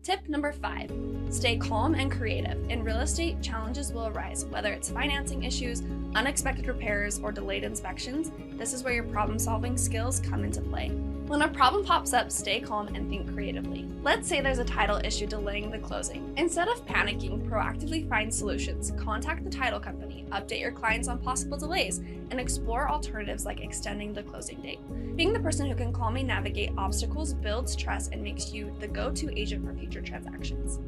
Tip number 5, stay calm and creative. In real estate, challenges will arise, whether it's financing issues, unexpected repairs, or delayed inspections. This is where your problem-solving skills come into play. When a problem pops up, stay calm and think creatively. Let's say there's a title issue delaying the closing. Instead of panicking, proactively find solutions. Contact the title company, update your clients on possible delays, and explore alternatives like extending the closing date. Being the person who can calmly navigate obstacles builds trust and makes you the go-to agent for future transactions.